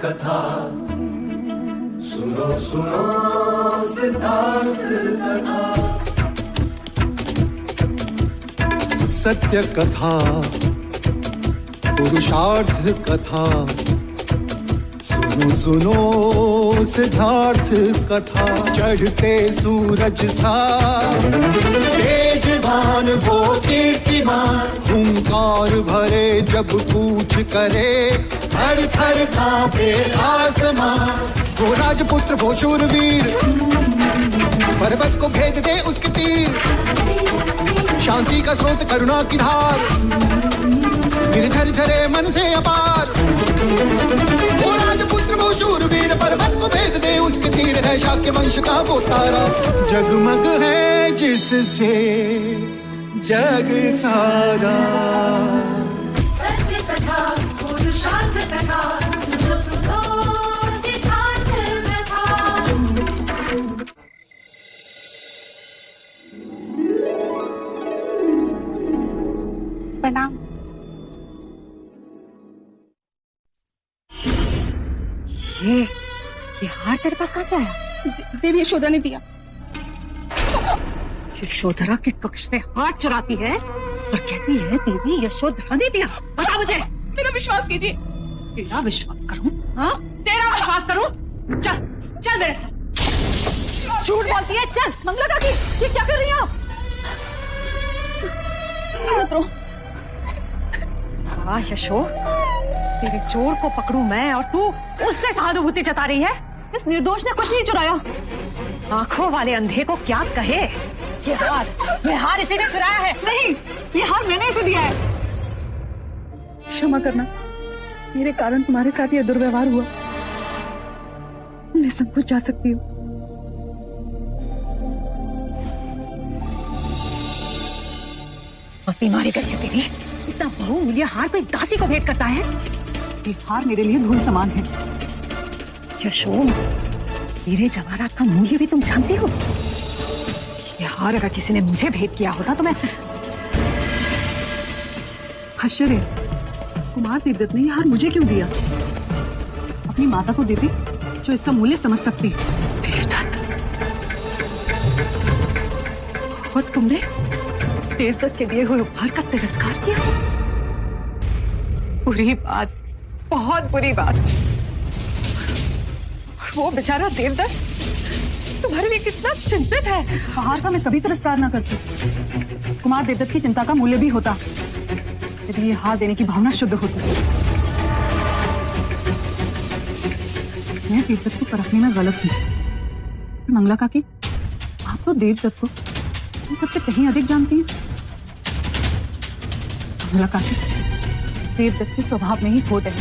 कथा, सुनो सुनो सिद्धार्थ कथा। सत्य कथा, पुरुषार्थ कथा, सुनो सुनो सिद्धार्थ कथा। चढ़ते सूरज सा तेजवान वो कीर्तिमान, हुंकार भरे जब कूच करे, थर थर कांपे आसमान। वो राजपुत्र वो शूरवीर, पर्वत को भेद दे उसके तीर। शांति का स्रोत करुणा की धार, गिरधर झरे मन से अपार। वो राजपुत्र वो शूरवीर, पर्वत को भेद दे उसके तीर। है शाक्य वंश का वो तारा, जगमग है जिससे जग सारा। सत्य कथा, पुरुषार्थ कथा, सुनो सुनो सिद्धार्थ कथा। प्रणाम। ये हार तेरे पास कहाँ से आया? देवी यशोधरा ने दिया। यशोधरा के कक्ष से हार चुराती है और कहती है देवी यशोधरा ने दिया। बता मुझे। मेरा विश्वास कीजिए। तेरा विश्वास करूं? हाँ, तेरा विश्वास करूं? चल चल मेरे साथ। झूठ बोलती है। चल मंगला काकी, ये क्या कर रही हो? हाँ यशो, तेरे चोर को पकड़ूं मैं और तू उससे सहानुभूति जता रही है। इस निर्दोष ने कुछ नहीं चुराया। आंखों वाले अंधे को क्या कहे? ये हार इसी ने चुराया है। नहीं, ये हार मैंने इसे दिया है। क्षमा करना, मेरे कारण तुम्हारे साथ ये दुर्व्यवहार हुआ। मैं सब कुछ जा सकती हूँ। अपनी मारी गई है तेरी। इतना बहुमूल्य हार कोई दासी को भेंट करता है? ये हार मेरे लिए धूल समान है। यशो, हीरे जवाहरात का मूल्य भी तुम जानती हो? ये हार अगर किसी ने मुझे भेंट किया होता तो मैं... आश्चर्य, कुमार देवदत्त ने ये हार मुझे क्यों दिया? अपनी माता को देती जो इसका मूल्य समझ सकती। देवदत्त? और तुमने देवदत्त के दिए हुए उपहार का तिरस्कार किया? बुरी बात, बहुत बुरी बात। और वो बेचारा देवदत्त तुम्हारे लिए कितना चिंतित है। उपहार का मैं कभी तिरस्कार ना करती। कुमार देवदत्त की चिंता का मूल्य भी होता यदि ये हार देने की भावना शुद्ध होती। मैं देवदत्त को परखने में गलत हूँ। मंगला काकी, आप तो देवदत्त को इन सबसे कहीं अधिक जानती हैं। मंगला काकी, देवदत्त के स्वभाव में ही खोट है।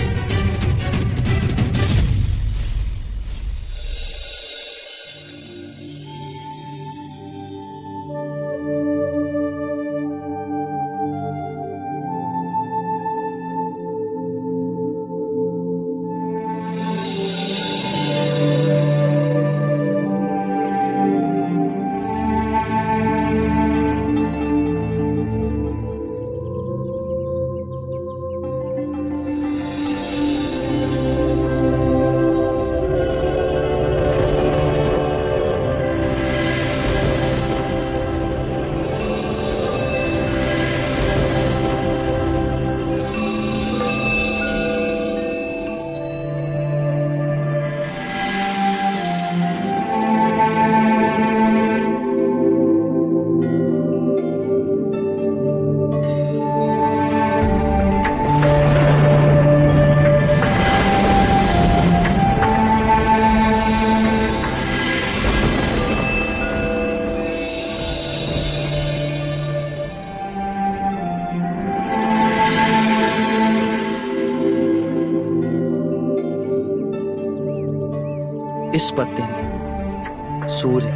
इस पत्ते में सूर्य,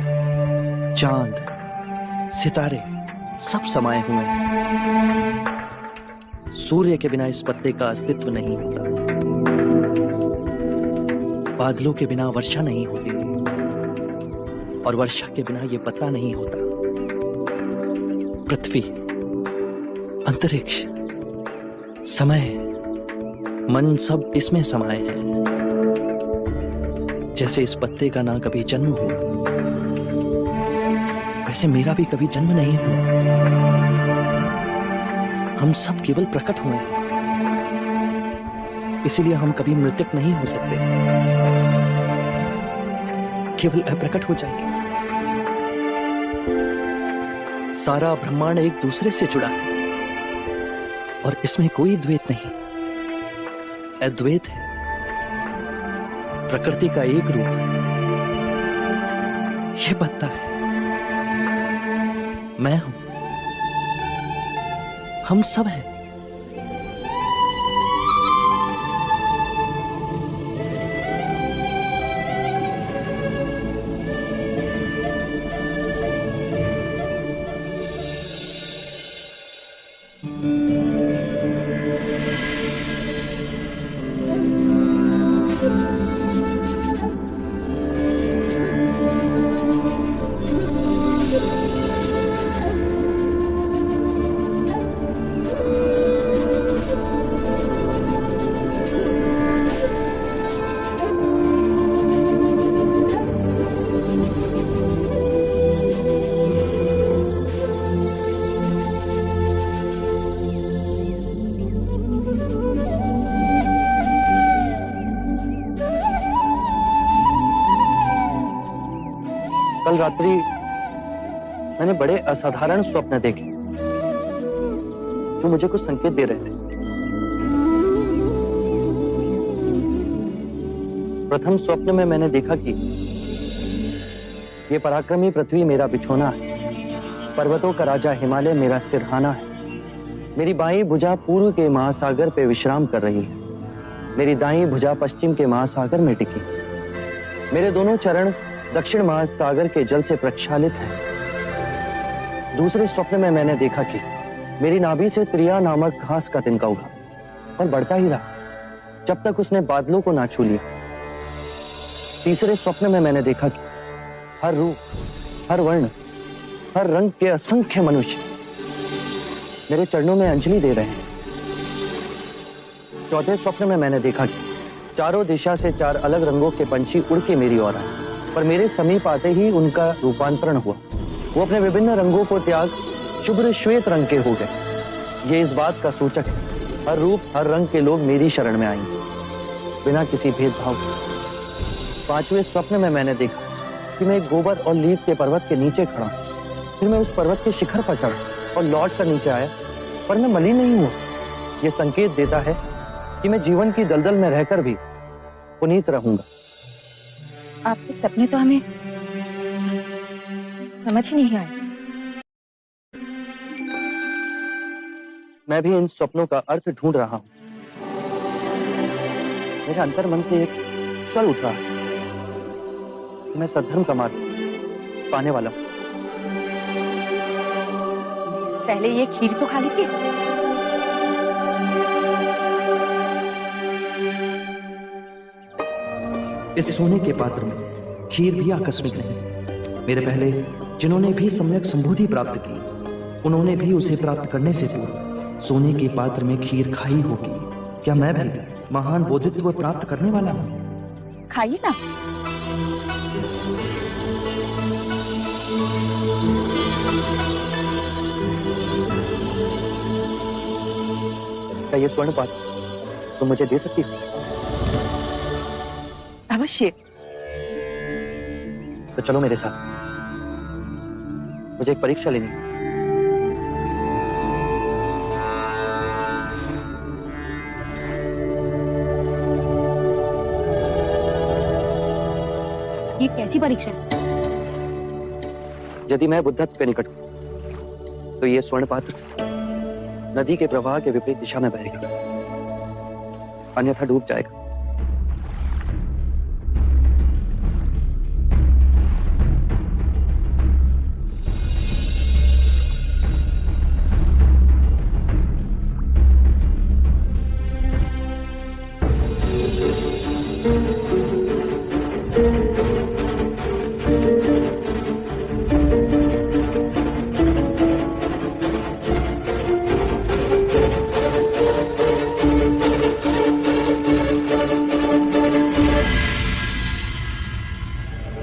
चांद, सितारे सब समाये हुए हैं। सूर्य के बिना इस पत्ते का अस्तित्व नहीं होता। बादलों के बिना वर्षा नहीं होती और वर्षा के बिना ये पत्ता नहीं होता। पृथ्वी, अंतरिक्ष, समय, मन सब इसमें समाये हैं। जैसे इस पत्ते का ना कभी जन्म हुआ, वैसे मेरा भी कभी जन्म नहीं हुआ। हम सब केवल प्रकट हुए हैं, इसीलिए हम कभी मृतक नहीं हो सकते, केवल अप्रकट हो जाएंगे। सारा ब्रह्मांड एक दूसरे से जुड़ा है और इसमें कोई द्वैत नहीं, अद्वैत है। प्रकृति का एक रूप ये पत्ता है, मैं हूं, हम सब हैं। कल रात्रि मैंने बड़े असाधारण स्वप्न देखे जो मुझे कुछ संकेत दे रहे थे। प्रथम स्वप्न में मैंने देखा कि ये पराक्रमी पृथ्वी मेरा बिछोना है, पर्वतों का राजा हिमालय मेरा सिरहाना है। मेरी बाईं भुजा पूर्व के महासागर पे विश्राम कर रही है, मेरी दाईं भुजा पश्चिम के महासागर में टिकी। मेरे दोनों चरण दक्षिण महासागर के जल से प्रक्षालित है। दूसरे स्वप्न में मैंने देखा कि मेरी नाभि से त्रिया नामक घास का तिनका उगा और बढ़ता ही रहा जब तक उसने बादलों को ना छू लिया। तीसरे स्वप्न में मैंने देखा कि हर रूप, हर वर्ण, हर रंग के असंख्य मनुष्य मेरे चरणों में अंजलि दे रहे हैं। चौथे स्वप्न में मैंने देखा कि चारों दिशा से चार अलग रंगों के पंछी उड़ के मेरी ओर आए, पर मेरे समीप आते ही उनका रूपांतरण हुआ। वो अपने विभिन्न रंगों को त्याग शुभ्र श्वेत रंग के हो गए। ये इस बात का सूचक है, हर रूप, हर रंग के लोग मेरी शरण में आएंगे बिना किसी भेदभाव के। पांचवें स्वप्न में मैंने देखा कि मैं एक गोबर और लीद के पर्वत के नीचे खड़ा हूं। फिर मैं उस पर्वत के शिखर पर चढ़ा और लौट कर नीचे आया, पर मैं मलिन नहीं हुआ। यह संकेत देता है कि मैं जीवन की दलदल में रहकर भी पुनीत रहूंगा। आपके सपने तो हमें समझ ही नहीं आए। मैं भी इन सपनों का अर्थ ढूंढ रहा हूं। मेरे अंतर मन से एक स्वर उठ रहा है, मैं सद्धर्म का मार्ग पाने वाला हूं। पहले ये खीर तो खा लीजिए। इस सोने के पात्र में खीर भी आकस्मिक नहीं। मेरे पहले जिन्होंने भी सम्यक संबोधि प्राप्त की, उन्होंने भी उसे प्राप्त करने से पूर्व सोने के पात्र में खीर खाई होगी। क्या मैं भी महान बोधित्व प्राप्त करने वाला हूं? खाइए ना। क्या ये स्वर्ण पात्र तुम मुझे दे सकती हो? अवश्य। तो चलो मेरे साथ, मुझे एक परीक्षा लेनी है। ये कैसी परीक्षा है? यदि मैं बुद्धत्व के निकट हूं तो ये स्वर्ण पात्र नदी के प्रवाह के विपरीत दिशा में बहेगा, अन्यथा डूब जाएगा।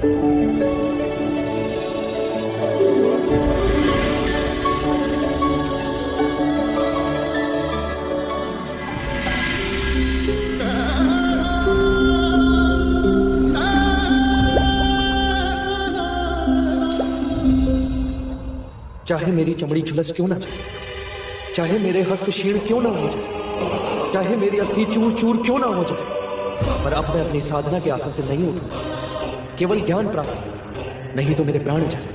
चाहे मेरी चमड़ी झुलस क्यों ना जाए, चाहे मेरे हस्त क्षीण क्यों ना हो जाए, चाहे मेरी अस्थि चूर चूर क्यों ना हो जाए, पर अब मैं अपनी साधना के आसन से नहीं उठूंगा। केवल ज्ञान प्राप्त, नहीं तो मेरे प्राण जाए।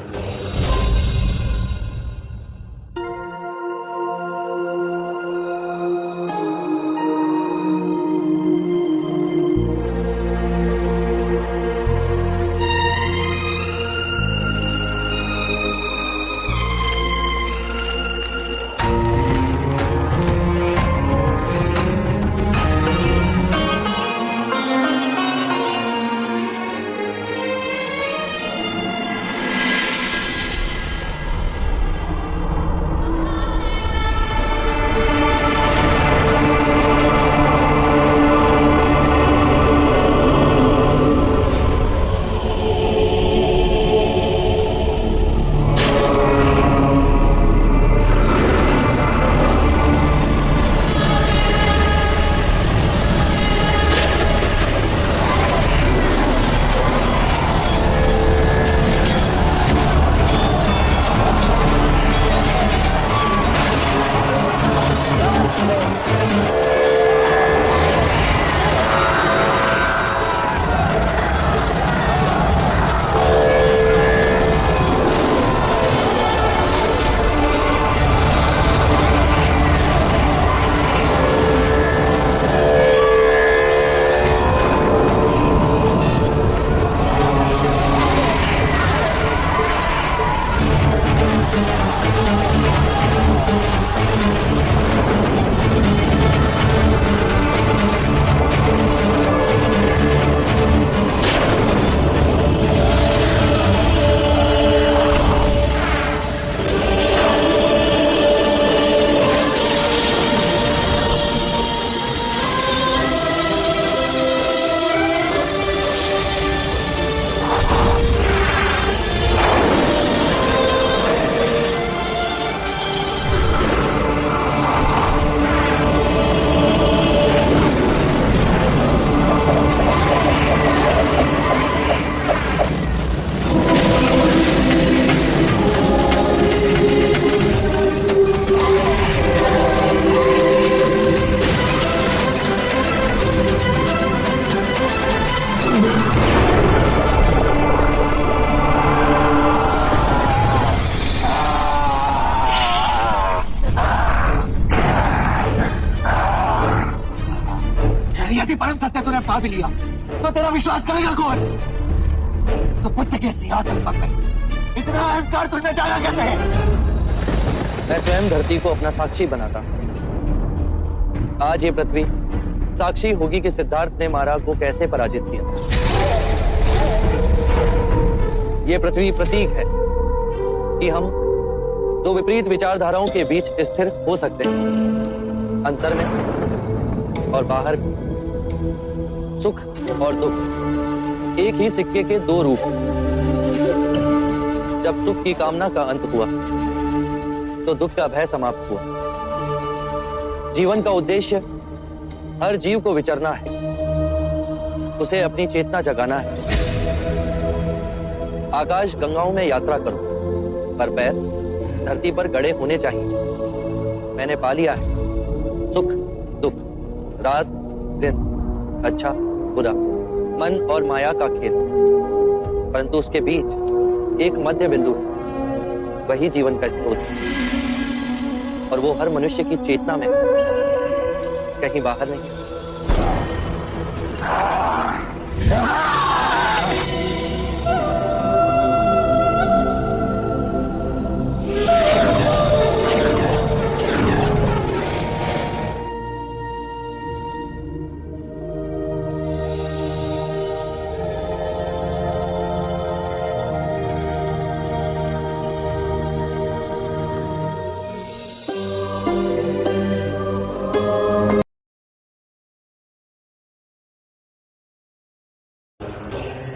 यदि परम सत्य तूने पा भी लिया तो तेरा विश्वास करेगा कौन? तो बुद्ध के सिंहासन पर में इतना अहंकार तुझमें जागा कैसे है? मैं स्वयं धरती को अपना साक्षी बनाता। आज ये पृथ्वी साक्षी होगी कि सिद्धार्थ ने मारा को कैसे पराजित किया। ये पृथ्वी प्रतीक है कि हम दो विपरीत विचारधाराओं के बीच स्थिर हो सकते हैं, अंतर में और बाहर में, सुख और दुख एक ही सिक्के के दो रूप। जब सुख की कामना का अंत हुआ तो दुख का भय समाप्त हुआ। जीवन का उद्देश्य हर जीव को विचरना है, उसे अपनी चेतना जगाना है। आकाश गंगाओं में यात्रा करो, पर पैर धरती पर गड़े होने चाहिए। मैंने पा लिया है सुख दुख, रात दिन, अच्छा बुरा, मन और माया का खेल, परंतु उसके बीच एक मध्य बिंदु है, वही जीवन का स्रोत है, और वो हर मनुष्य की चेतना में, कहीं बाहर नहीं।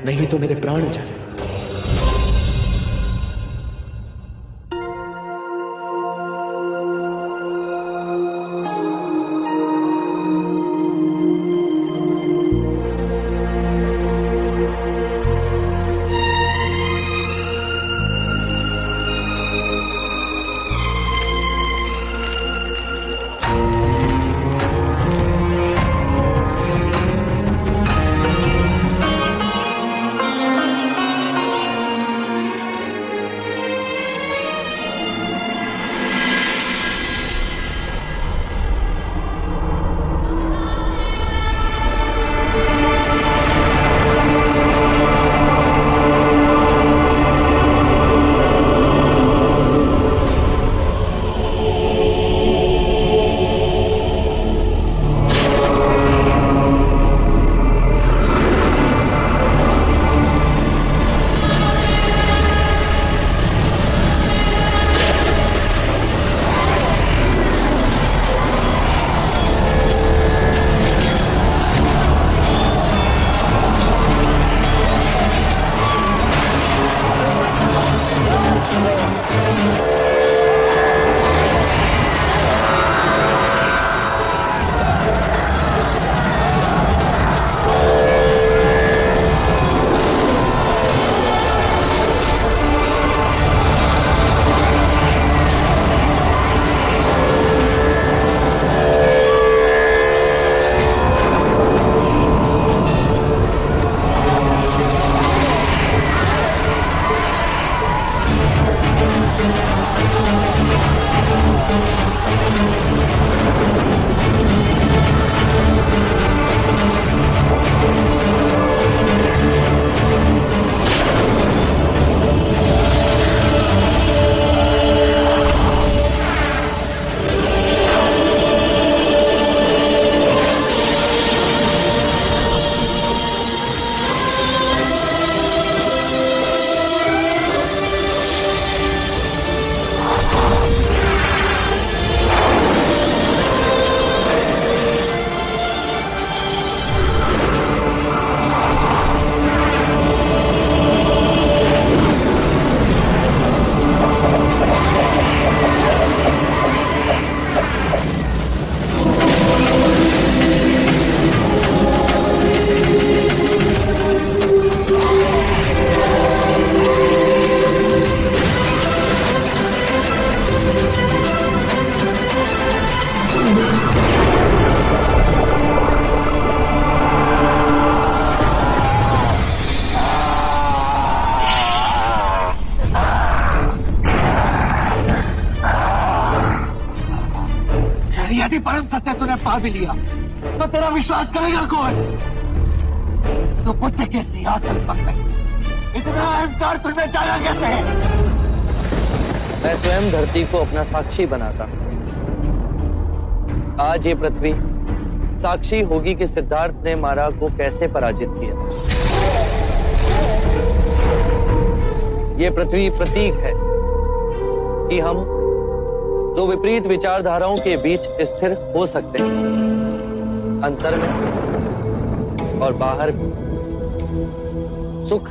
नहीं तो मेरे प्राण जाए। यदि परम सत्य तूने पा भी लिया तो तेरा विश्वास करेगा कौन? तो बुद्ध के सिंहासन पर गई, इतना अहंकार तुझमें जागा कैसे है? मैं स्वयं धरती को अपना साक्षी बनाता। आज ये पृथ्वी साक्षी होगी कि सिद्धार्थ ने मारा को कैसे पराजित किया। ये पृथ्वी प्रतीक है कि हम दो विपरीत विचारधाराओं के बीच स्थिर हो सकते हैं, अंतर में और बाहर भी। सुख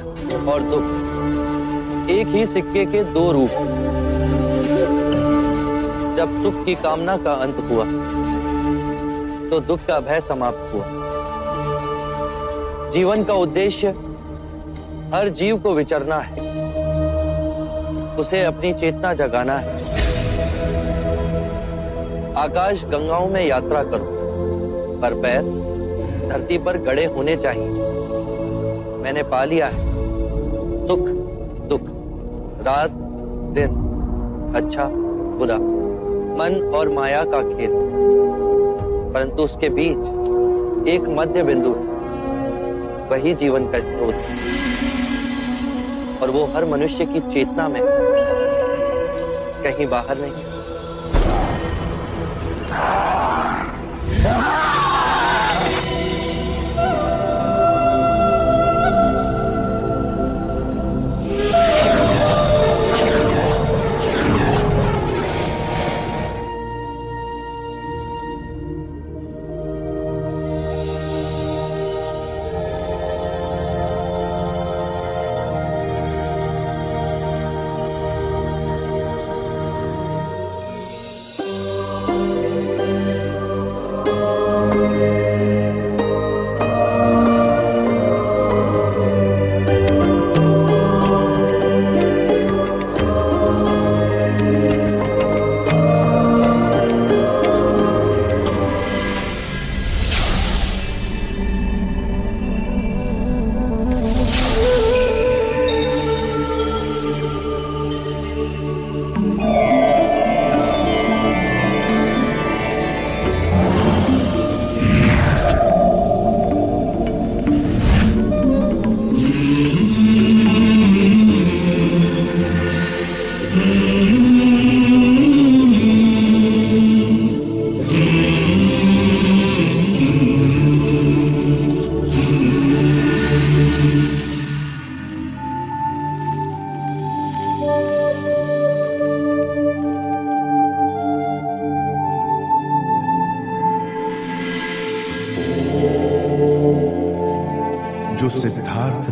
और दुख एक ही सिक्के के दो रूप। जब सुख की कामना का अंत हुआ तो दुख का भय समाप्त हुआ। जीवन का उद्देश्य हर जीव को विचरना है, उसे अपनी चेतना जगाना है। आकाश गंगाओं में यात्रा करो, पर पैर धरती पर गड़े होने चाहिए। मैंने पा लिया है सुख दुख, रात दिन, अच्छा बुरा, मन और माया का खेल, परंतु उसके बीच एक मध्य बिंदु है, वही जीवन का स्रोत है और वो हर मनुष्य की चेतना में, कहीं बाहर नहीं।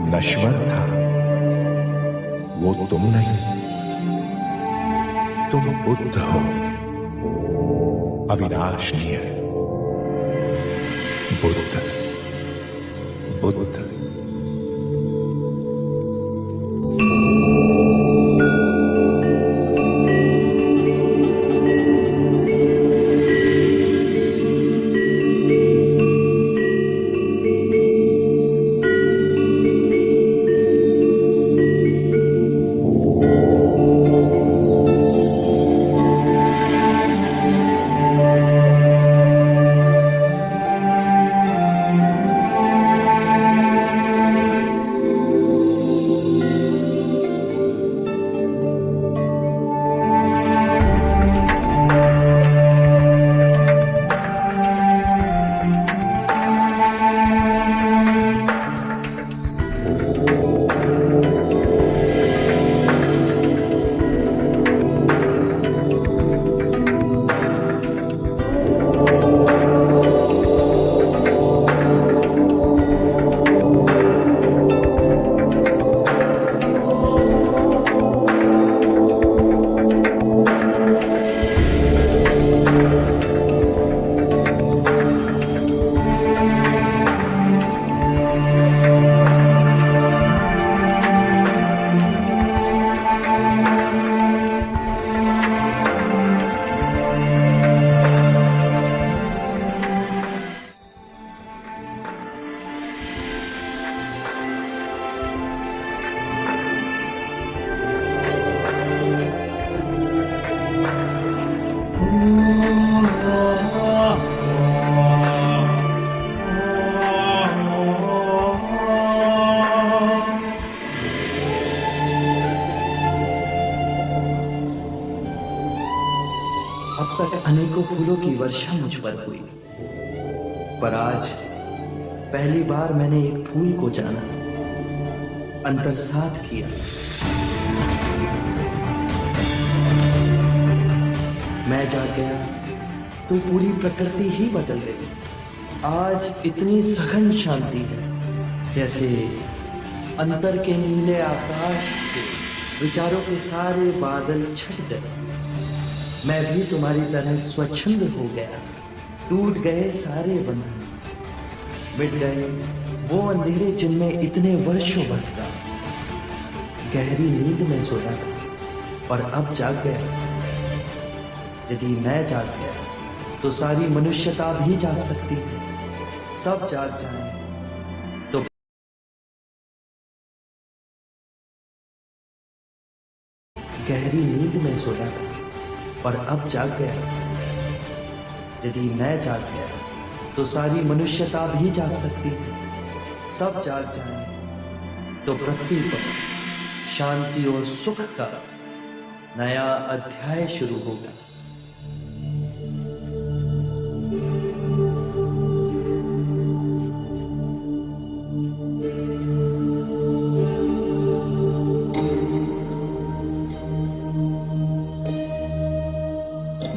नश्वर था, वो तुम नहीं, तुम बुद्ध हो, अविनाशनीय बुद्ध। बुद्ध अब तक अनेकों फूलों की वर्षा मुझ पर हुई, पर आज पहली बार मैंने एक फूल को जाना, अंतर्सात किया। मैं जाग गया तो पूरी प्रकृति ही बदल गई। आज इतनी सघन शांति है, जैसे अंतर के नीले आकाश से विचारों के सारे बादल छट गए। मैं भी तुम्हारी तरह स्वच्छंद हो गया। टूट गए सारे बंधन, मिट गए वो अंधेरे जिनमें इतने वर्षों भटका। गहरी नींद में सोया था और अब जाग गया। यदि मैं जाग गया तो सारी मनुष्यता भी जाग सकती है। सब जाग जाए तो गहरी नींद में सोया था और अब जाग गया। यदि मैं जाग गया तो सारी मनुष्यता भी जाग सकती है। सब जाग जाए तो पृथ्वी पर शांति और सुख का नया अध्याय शुरू होगा।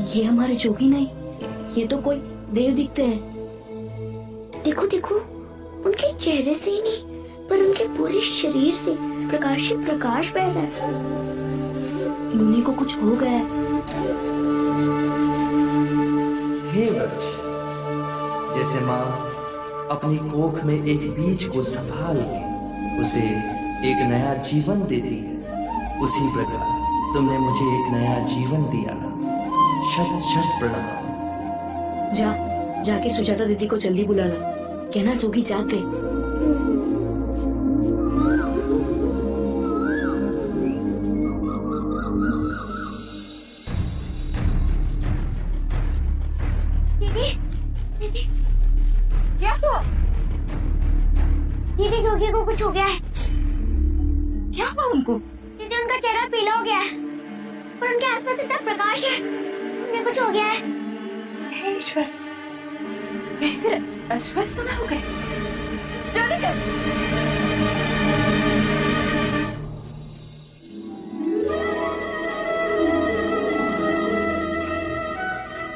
ये हमारे जोगी नहीं, ये तो कोई देव दिखते हैं। देखो देखो, उनके चेहरे से ही नहीं पर उनके पूरे शरीर से प्रकाश ही प्रकाश बह रहा है। मुन्नी को कुछ हो गया है। हे वृक्ष, जैसे माँ अपनी कोख में एक बीज को संभाल के उसे एक नया जीवन देती है, उसी प्रकार तुमने मुझे एक नया जीवन दिया। शत शत प्रणाम। जाके सुजाता दीदी को जल्दी बुला ला, कहना जोगी जाग गए। दीदी, दीदी, क्या हुआ? दीदी जोगी को कुछ हो गया है। क्या हुआ उनको? दीदी उनका चेहरा पीला हो गया है और उनके आसपास इतना प्रकाश है, उन्हें कुछ हो गया है। हे ईश्वर, कहीं फिर अस्वस्थ तो ना हो गए? जल्दी चल।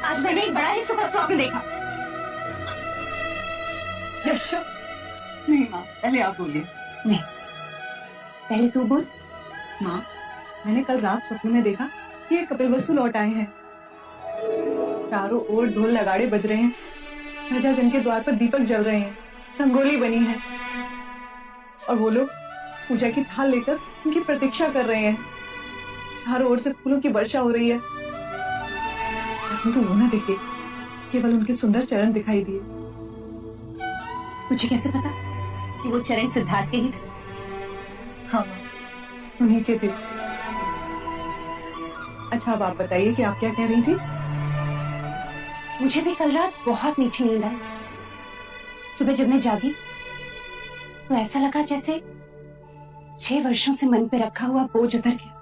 आज मैंने एक बड़ा ही सुखद स्वप्न देखा। यशो, नहीं माँ, पहले आप बोलिए। नहीं, पहले तू बोल। माँ, मैंने कल रात सपने में देखा कि ये कपिल वस्तु लौट आए हैं। चारों ओर ढोल नगाड़े बज रहे हैं, राजा जन के द्वार पर दीपक जल रहे हैं, रंगोली बनी है और वो लोग पूजा की थाल लेकर उनकी प्रतीक्षा कर रहे हैं। चारों ओर से फूलों की वर्षा हो रही है, तो वो ना देखे, केवल उनके सुंदर चरण दिखाई दिए। तुझे कैसे पता कि वो चरण सिद्धार्थ के ही थे? हाँ, उन्हीं के थे। अच्छा, अब आप बताइए कि आप क्या कह रही थी? मुझे भी कल रात बहुत मीठी नींद आई। सुबह जब मैं जागी तो ऐसा लगा जैसे 6 वर्षों से मन पे रखा हुआ बोझ उतर गया।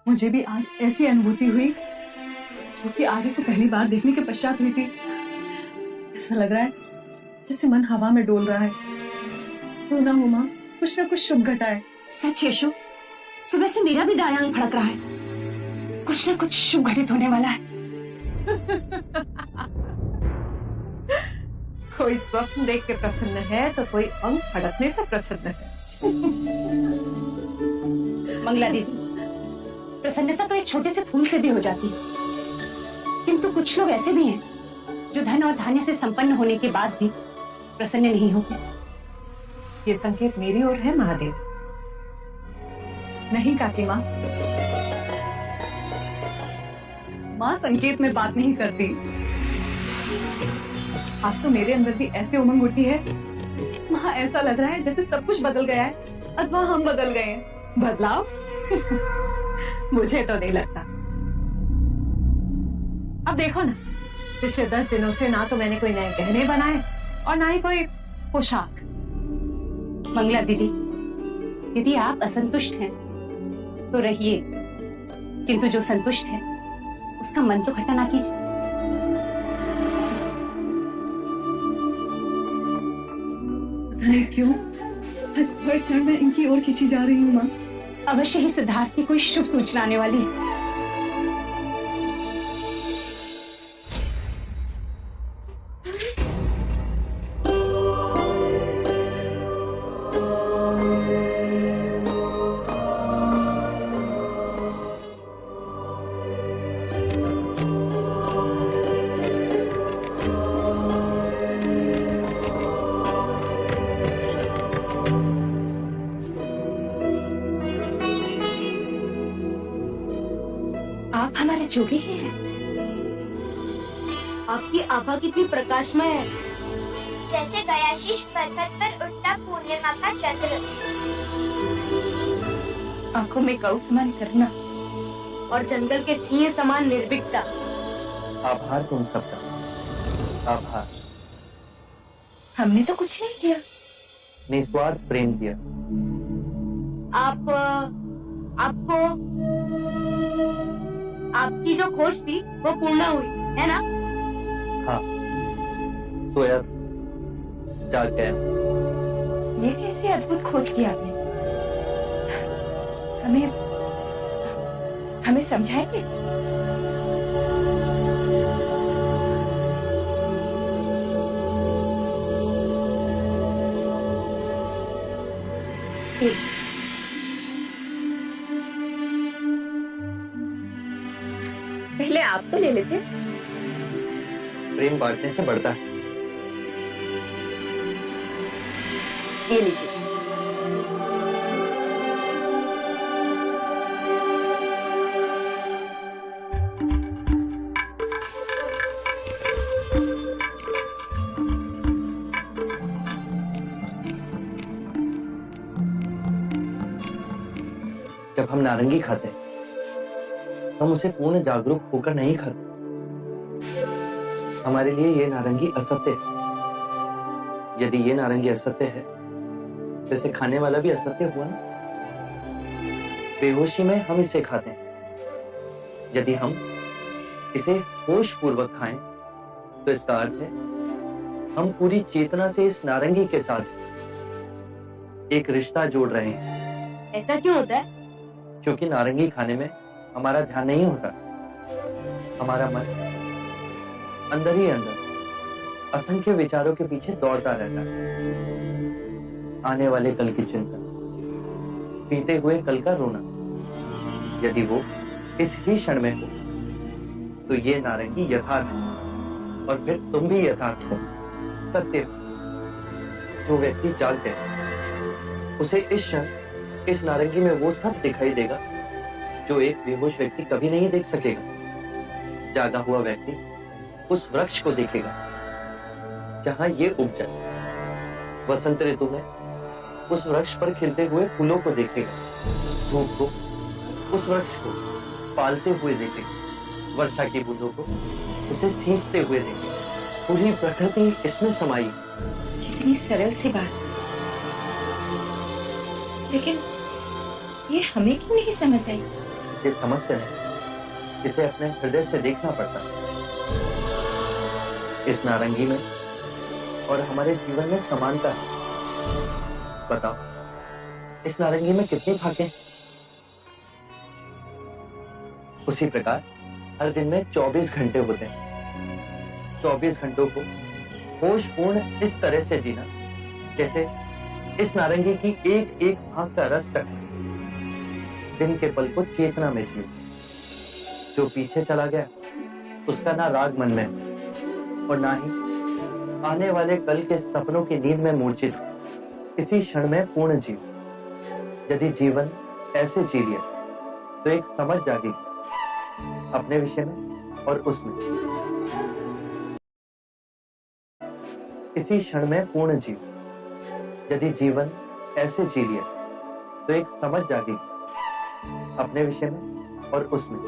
मुझे भी आज ऐसी अनुभूति हुई जो कि आर्य को पहली बार देखने के पश्चात हुई थी। ऐसा लग रहा है जैसे मन हवा में डोल रहा है। तो ना हो माँ, कुछ ना कुछ शुभ घटा है। सच यशु, सुबह से मेरा भी दायां अंग फड़क रहा है। कुछ ना कुछ शुभ घटित होने वाला है। कोई स्वप्न देख के प्रसन्न है तो कोई अंग फड़कने से प्रसन्न है। मंगला दीदी, प्रसन्नता तो एक छोटे से फूल से भी हो जाती है, किंतु कुछ लोग ऐसे भी हैं जो धन और धान्य से संपन्न होने के बाद भी प्रसन्न नहीं होते। ये संकेत मेरी ओर है महादेव। नहीं काकी माँ, माँ संकेत में बात नहीं करती। आज तो मेरे अंदर भी ऐसे उमंग उठी है, माँ ऐसा लग रहा है जैसे सब कुछ बदल गया है अथवा हम बदल गए हैं। बदलाव? मुझे तो नहीं लगता। अब देखो ना, पिछले 10 दिनों से ना तो मैंने कोई नए गहने बनाए और ना ही कोई पोशाक। मंगला दीदी, यदि आप असंतुष्ट हैं तो रहिए, किंतु जो संतुष्ट है उसका मन तो खट्टा ना कीजिए। अरे क्यों आज हर क्षण मैं इनकी ओर खींची जा रही हूँ माँ। अवश्य ही सिद्धार्थ की कोई शुभ सूचना आने वाली है। आप हमारे जोगी ही हैं। आपकी आभा कितनी प्रकाशमय है, जैसे गयाशीष पर्वत पर उठता पूर्णिमा का चंद्र। आंखों में कौसमान करना और जंगल के सिंह समान निर्भीकता। आभार तुम सबका, आभार। हमने तो कुछ नहीं किया। निस्वार्थ प्रेम किया। आपको आपकी जो खोज थी वो पूर्ण हुई है ना? हाँ, सोया जाग गया। ये कैसी अद्भुत खोज की आपने? हमें समझाएंगे? पहले आप तो ले लेते। प्रेम बांटने से बढ़ता है। ये लीजिए। जब हम नारंगी खाते हैं हम उसे पूर्ण जागरूक होकर नहीं खाते। हमारे लिए ये नारंगी असत्य है। यदि ये नारंगी असत्य है तो इसे खाने वाला भी असत्य हुआ ना। बेहोशी में हम इसे खाते हैं। यदि हम इसे होश पूर्वक खाएं तो इसका अर्थ है हम पूरी चेतना से इस नारंगी के साथ एक रिश्ता जोड़ रहे हैं। ऐसा क्यों होता है? क्योंकि नारंगी खाने में हमारा ध्यान नहीं होता। हमारा मन अंदर ही अंदर असंख्य विचारों के पीछे दौड़ता रहता है। आने वाले कल की चिंता, बीते हुए कल का रोना। यदि वो इस ही क्षण में हो तो ये नारंगी यथार्थ है, और फिर तुम भी यथार्थ हो, सत्य हो। जो व्यक्ति जागते है उसे इस क्षण इस नारंगी में वो सब दिखाई देगा जो एक बेहोश व्यक्ति कभी नहीं देख सकेगा। जागा हुआ व्यक्ति उस वृक्ष को देखेगा जहां ये उग जाए। वसंत ऋतु में उस वृक्ष पर खिलते हुए फूलों को देखेगा। धूप को उस वृक्ष को पालते हुए देखेगा। वर्षा की बूंदों को उसे सींचते हुए देखेगा। पूरी प्रकृति इसमें समाई। इतनी सरल सी बात, लेकिन ये हमें क्यों नहीं समझ आई? ये समझते नहीं, इसे अपने हृदय से देखना पड़ता है। इस नारंगी में और हमारे जीवन में समानता है। बताओ, इस नारंगी में कितनी भागे? उसी प्रकार हर दिन में 24 घंटे होते हैं। 24 घंटों को होशपूर्ण इस तरह से जीना जैसे इस नारंगी की एक एक भाग का रस चखना। दिन के पल को चेतना में जियो। जो पीछे चला गया उसका ना राग मन में और ना ही आने वाले कल के सपनों की नींद में मूर्छित। इसी क्षण में पूर्ण जीव। यदि जीवन ऐसे जी लिया तो एक समझ जागेगी अपने विषय में और उसमें। इसी क्षण में पूर्ण जीव। यदि जीवन ऐसे जी लिया तो एक समझ जागेगी अपने विषय में और उसमें,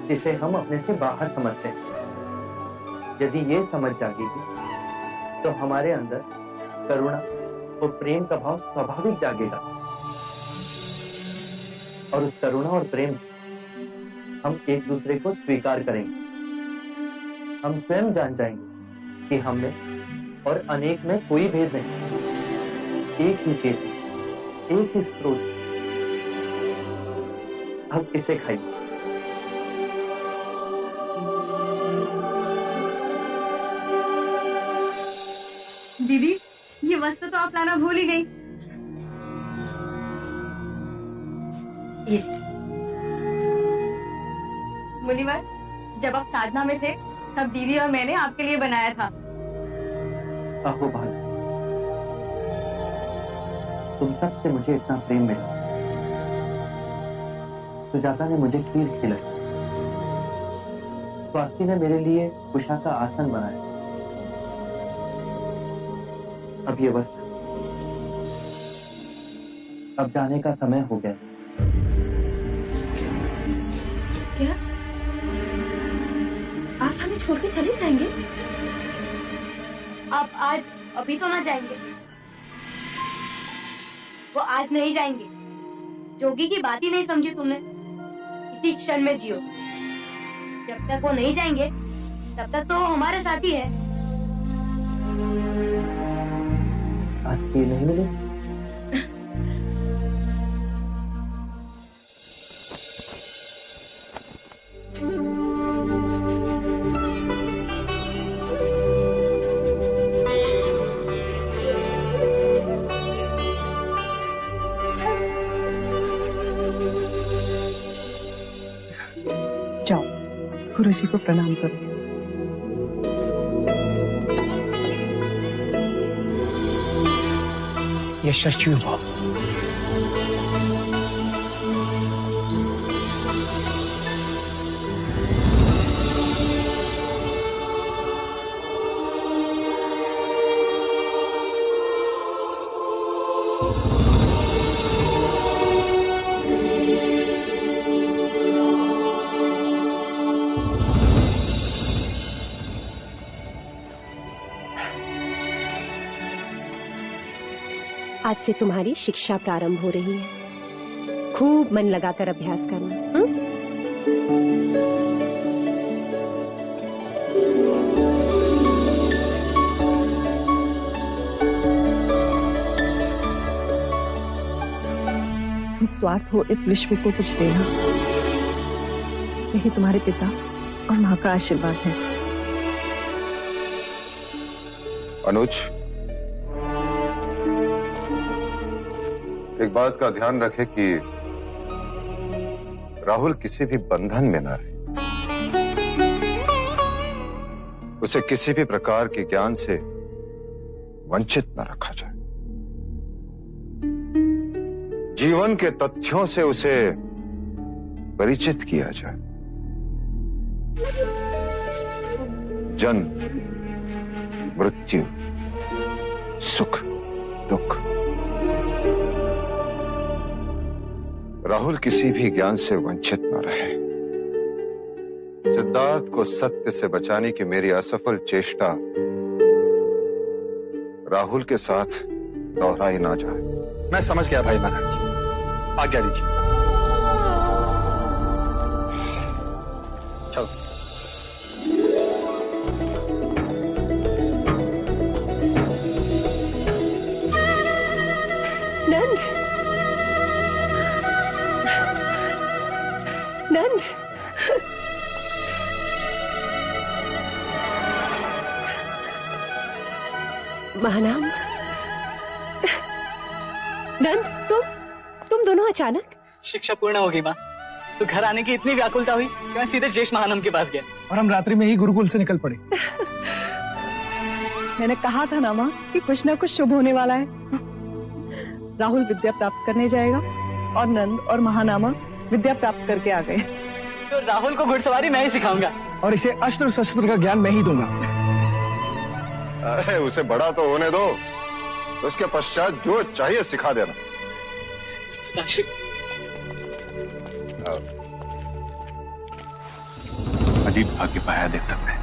जिसे हम अपने से बाहर समझते हैं। यदि ये समझ जागेगी तो हमारे अंदर करुणा और प्रेम का भाव स्वाभाविक जागेगा, और उस करुणा और प्रेम हम एक दूसरे को स्वीकार करेंगे। हम स्वयं जान जाएंगे कि हम में और अनेक में कोई भेद नहीं। एक ही चेतन, एक ही स्रोत। अब इसे खाइए। दीदी, ये वस्तु तो आप लाना भूल ही गई। ये मुनिवर, जब आप साधना में थे तब दीदी और मैंने आपके लिए बनाया था। आहो भाई, तुम सबसे मुझे इतना प्रेम मिला। सुजाता ने मुझे खीर खिलाई। स्वाति ने मेरे लिए उषा का आसन बनाया। अब ये वस्तु, अब जाने का समय हो गया। क्या आप हमें छोड़ के चले जाएंगे? आप आज अभी तो ना जाएंगे। वो आज नहीं जाएंगे। जोगी की बात ही नहीं समझी तुमने। इसी क्षण में जियो। जब तक वो नहीं जाएंगे तब तक तो वो हमारे साथ ही है। आज खीर नहीं मिली? जाओ, गुरु जी को प्रणाम करो। यशस्वी हुआ। आज से तुम्हारी शिक्षा प्रारंभ हो रही है। खूब मन लगाकर अभ्यास करना। निस्वार्थ हो इस विश्व को कुछ देना, यही तुम्हारे पिता और माँ का आशीर्वाद है। अनुज, एक बात का ध्यान रखे कि राहुल किसी भी बंधन में न रहे। उसे किसी भी प्रकार के ज्ञान से वंचित न रखा जाए। जीवन के तथ्यों से उसे परिचित किया जाए। जन्म, मृत्यु, सुख, दुख, राहुल किसी भी ज्ञान से वंचित न रहे। सिद्धार्थ को सत्य से बचाने की मेरी असफल चेष्टा राहुल के साथ दोहराई ना जाए। मैं समझ गया भाई महाराज, आज्ञा दीजिए। चलो। नंद, नंद, महानाम, नंद, तुम दोनों अचानक? शिक्षा पूर्ण हो गई माँ, तो घर आने की इतनी व्याकुलता हुई कि मैं सीधे ज्येष्ठ महानम के पास गया और हम रात्रि में ही गुरुकुल से निकल पड़े। मैंने कहा था ना माँ कि कुछ ना कुछ शुभ होने वाला है। राहुल विद्या प्राप्त करने जाएगा और नंद और महानामा विद्या प्राप्त करके आ गए। तो राहुल को घुड़सवारी मैं ही सिखाऊंगा और इसे अस्त्र शस्त्र का ज्ञान मैं ही दूंगा। अरे उसे बड़ा तो होने दो, उसके पश्चात जो चाहिए सिखा देना। अजीब भाग्य पाया देवता ने।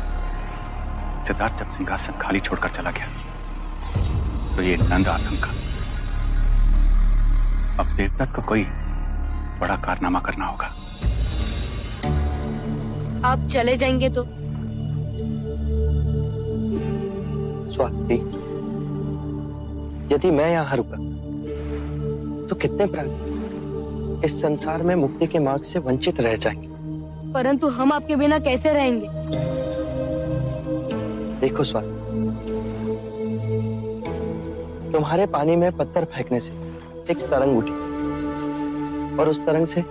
सिद्धार्थ जब सिंहासन खाली छोड़कर चला गया तो ये नंद आतंक। अब देवदत्त को कोई बड़ा कारनामा करना होगा। आप चले जाएंगे तो? स्वाति, यदि मैं यहां रुका तो कितने प्राणी इस संसार में मुक्ति के मार्ग से वंचित रह जाएंगे। परंतु हम आपके बिना कैसे रहेंगे? देखो स्वाति, तुम्हारे पानी में पत्थर फेंकने से एक तरंग उठी और उस तरंग से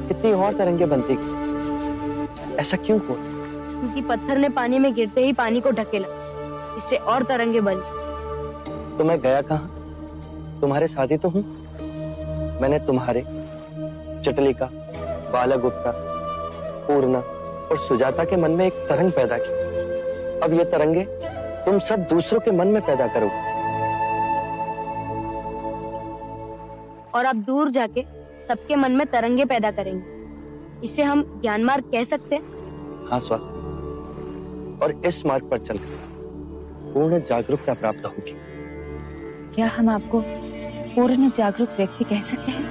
कितनी और तरंगे बनती गई। ऐसा क्यों हुआ? क्योंकि पत्थर ने पानी में गिरते ही पानी को ढकेला, इससे और तरंगे बनी। तो मैं गया कहां? तुम्हारे साथ ही तो हूं। मैंने तुम्हारे, चटलिका, बालागुप्ता, पूर्णा और सुजाता के मन में एक तरंग पैदा की। अब ये तरंगे तुम सब दूसरों के मन में पैदा करोगे। और आप दूर जाके सबके मन में तरंगे पैदा करेंगे। इसे हम ज्ञान मार्ग कह सकते हैं। हाँ स्वास्थ्य, और इस मार्ग पर चलकर पूर्ण जागरूकता प्राप्त होगी। क्या हम आपको पूर्ण जागरूक व्यक्ति कह सकते हैं?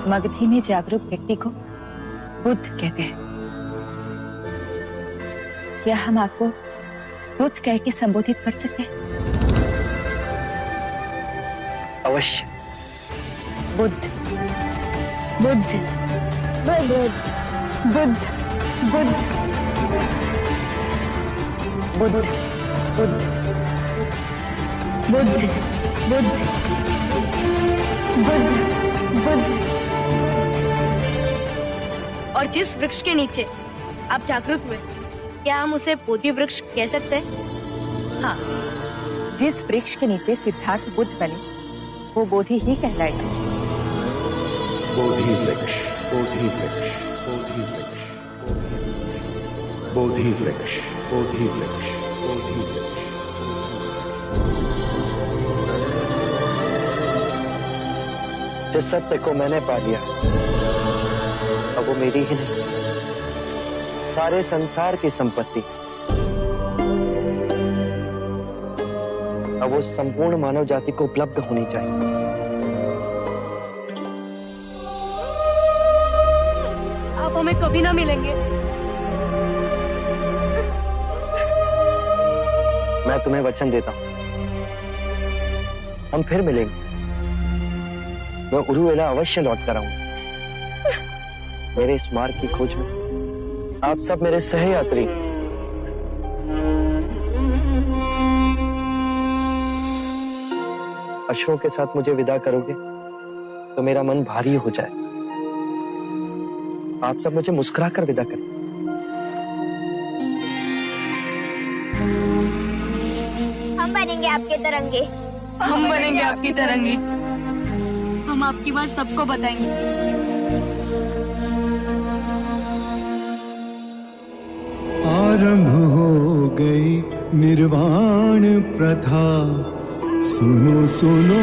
मगधी में जागरूक व्यक्ति को बुद्ध कहते हैं। क्या हम आपको बुद्ध कह के संबोधित कर सकते हैं? अवश्य। बुद्ध, बुद्ध, बुद्ध, बुद्ध, बुद्ध, बुद्ध, बुद्ध, बुद्ध, बुद्ध, बुद्ध, बुद्ध। और जिस वृक्ष के नीचे आप जागृत हुए, क्या हम उसे बोधि वृक्ष कह सकते हैं? हाँ, जिस वृक्ष के नीचे सिद्धार्थ बुद्ध बने वो बोधि ही कहलाएगा। बोधि वृक्ष, बोधि वृक्ष, बोधि वृक्ष, बोधि वृक्ष, बोधि वृक्ष, बोधि वृक्ष। जिस सत्य को मैंने पा लिया अब वो मेरी ही नहीं, सारे संसार की संपत्ति। अब वो संपूर्ण मानव जाति को उपलब्ध होनी चाहिए। आप हमें कभी ना मिलेंगे। मैं तुम्हें वचन देता हूं, हम फिर मिलेंगे। मैं उरुवेला अवश्य लौट कर आऊंगा। मेरे इस मार्ग की खोज में आप सब मेरे सहयात्री। अश्रों के साथ मुझे विदा करोगे तो मेरा मन भारी हो जाए। आप सब मुझे मुस्कुरा कर विदा करें। हम बनेंगे आपके तरंगे। हम बनेंगे आपकी तरंगे। हम आपकी बात सबको बताएंगे। आरंभ हो गई निर्वाण प्रथा, सुनो सुनो